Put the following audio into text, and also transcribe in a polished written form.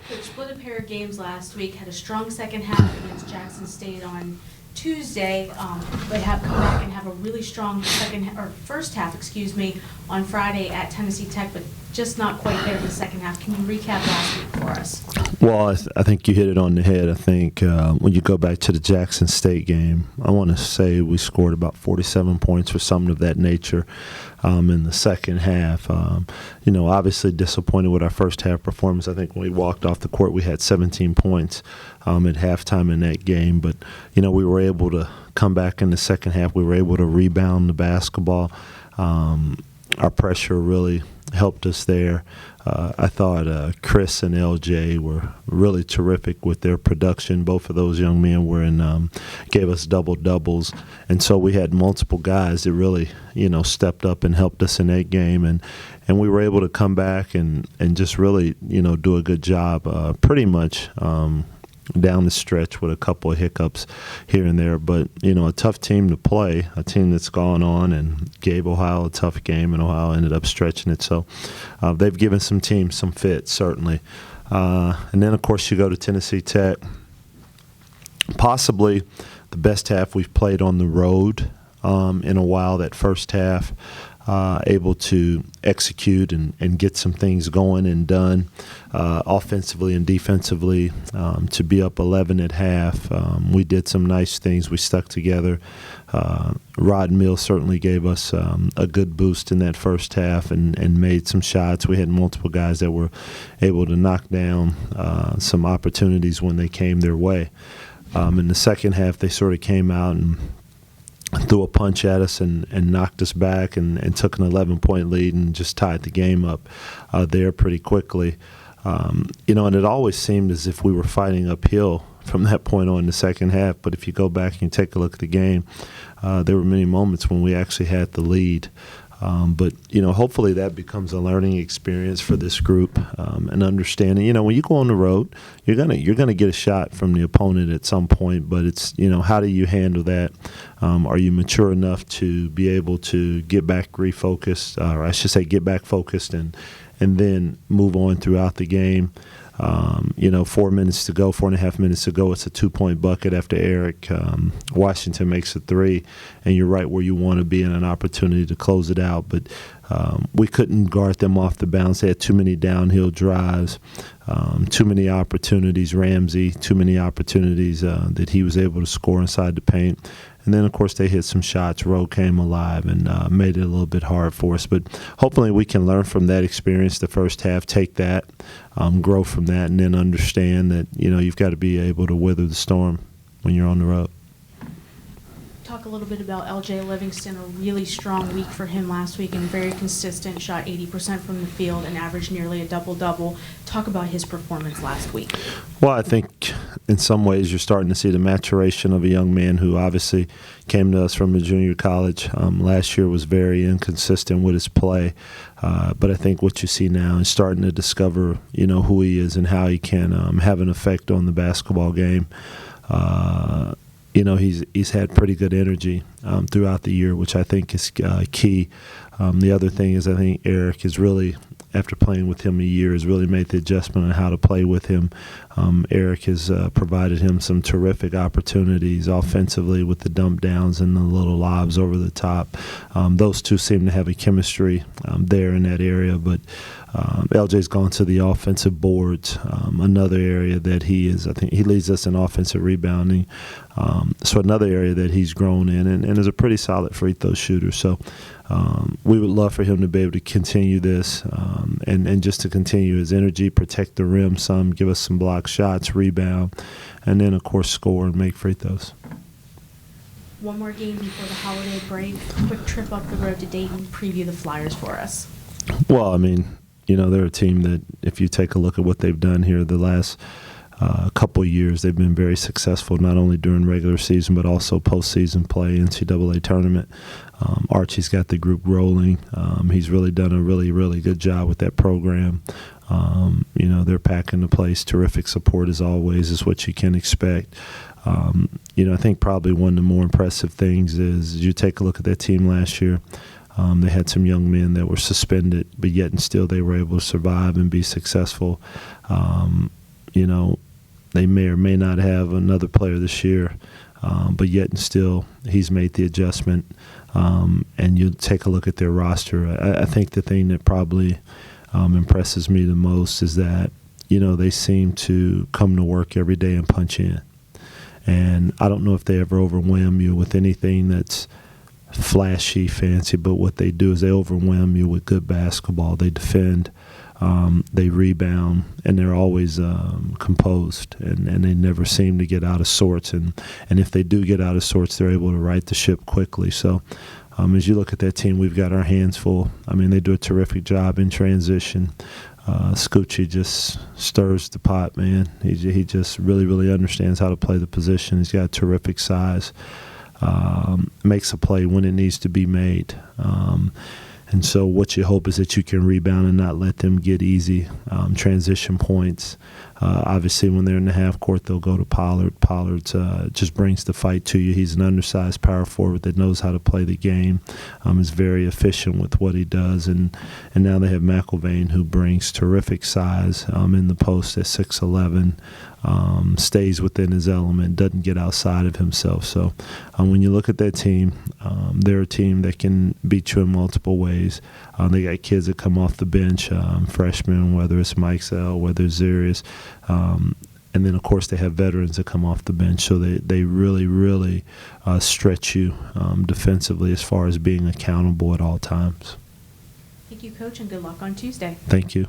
Coach split a pair of games last week, had a strong second half against Jackson State on Tuesday, but have come back and have a really strong first half, on Friday at Tennessee Tech, but just not quite there in the second half. Can you recap last week for us? Well, I think you hit it on the head. I think when you go back to the Jackson State game, I want to say we scored about 47 points or something of that nature in the second half. Obviously disappointed with our first half performance. I think when we walked off the court, we had 17 points at halftime in that game. But, we were able to come back in the second half. We were able to rebound the basketball. Our pressure really helped us there. I thought Chris and LJ were really terrific with their production. Both of those young men gave us double-doubles. And so we had multiple guys that really, stepped up and helped us in that game. And we were able to come back and just really, do a good job pretty much down the stretch with a couple of hiccups here and there. But, a tough team to play, a team that's gone on and gave Ohio a tough game, and Ohio ended up stretching it. So they've given some teams some fits, certainly. And then, of course, you go to Tennessee Tech. Possibly the best half we've played on the road in a while, that first half. Able to execute and get some things going and done offensively and defensively. To be up 11 at half, we did some nice things. We stuck together. Rod Mills certainly gave us a good boost in that first half and made some shots. We had multiple guys that were able to knock down some opportunities when they came their way. In the second half, they sort of came out and threw a punch at us and knocked us back and took an 11-point lead and just tied the game up there pretty quickly. And it always seemed as if we were fighting uphill from that point on in the second half. But if you go back and take a look at the game, there were many moments when we actually had the lead. But hopefully that becomes a learning experience for this group and understanding. When you go on the road, you're gonna get a shot from the opponent at some point. But it's how do you handle that? Are you mature enough to be able to get back refocused, or I should say, get back focused and then move on throughout the game? 4 minutes to go, 4.5 minutes to go. It's a 2-point bucket after Eric Washington makes a three, and you're right where you want to be in an opportunity to close it out. But we couldn't guard them off the bounce. They had too many downhill drives, too many opportunities. Ramsey, too many opportunities that he was able to score inside the paint. And then, of course, they hit some shots. Rowe came alive and made it a little bit hard for us. But hopefully we can learn from that experience the first half, take that, grow from that, and then understand that, you've got to be able to weather the storm when you're on the road. Talk a little bit about L.J. Livingston. A really strong week for him last week and very consistent. Shot 80% from the field and averaged nearly a double-double. Talk about his performance last week. Well, I think in some ways you're starting to see the maturation of a young man who obviously came to us from a junior college. Last year was very inconsistent with his play. But I think what you see now is starting to discover, who he is and how he can have an effect on the basketball game. He's had pretty good energy throughout the year, which I think is key. The other thing is I think Eric is really, after playing with him a year, has really made the adjustment on how to play with him. Eric has provided him some terrific opportunities offensively with the dump downs and the little lobs over the top. Those two seem to have a chemistry there in that area, but LJ's gone to the offensive boards, another area that I think he leads us in offensive rebounding. So another area that he's grown in and is a pretty solid free throw shooter. So we would love for him to be able to continue this and just to continue his energy, protect the rim some, give us some block shots, rebound, and then, of course, score and make free throws. One more game before the holiday break. Quick trip up the road to Dayton. Preview the Flyers for us. Well, I mean, they're a team that if you take a look at what they've done here the last couple of years, they've been very successful, not only during regular season but also postseason play, NCAA tournament. Archie's got the group rolling. He's really done a really, really good job with that program. They're packing the place. Terrific support, as always, is what you can expect. I think probably one of the more impressive things is you take a look at that team last year. They had some young men that were suspended, but yet and still they were able to survive and be successful. they may or may not have another player this year, but yet and still he's made the adjustment. And you take a look at their roster. I think the thing that probably impresses me the most is that, they seem to come to work every day and punch in. And I don't know if they ever overwhelm you with anything that's flashy, fancy, but what they do is they overwhelm you with good basketball. They defend, they rebound, and they're always composed, and they never seem to get out of sorts. And if they do get out of sorts, they're able to right the ship quickly. So as you look at that team, we've got our hands full. I mean, they do a terrific job in transition. Scoochie just stirs the pot, man. He just really, really understands how to play the position. He's got terrific size. Makes a play when it needs to be made. And so what you hope is that you can rebound and not let them get easy transition points. Obviously, when they're in the half court, they'll go to Pollard. Pollard just brings the fight to you. He's an undersized power forward that knows how to play the game, is very efficient with what he does. And now they have McIlvain, who brings terrific size in the post at 6'11", stays within his element, doesn't get outside of himself. So when you look at that team, they're a team that can beat you in multiple ways. They got kids that come off the bench, freshmen, whether it's Mike Zell, whether it's Zarius. And then, of course, they have veterans that come off the bench. So they really, really stretch you defensively as far as being accountable at all times. Thank you, Coach, and good luck on Tuesday. Thank you.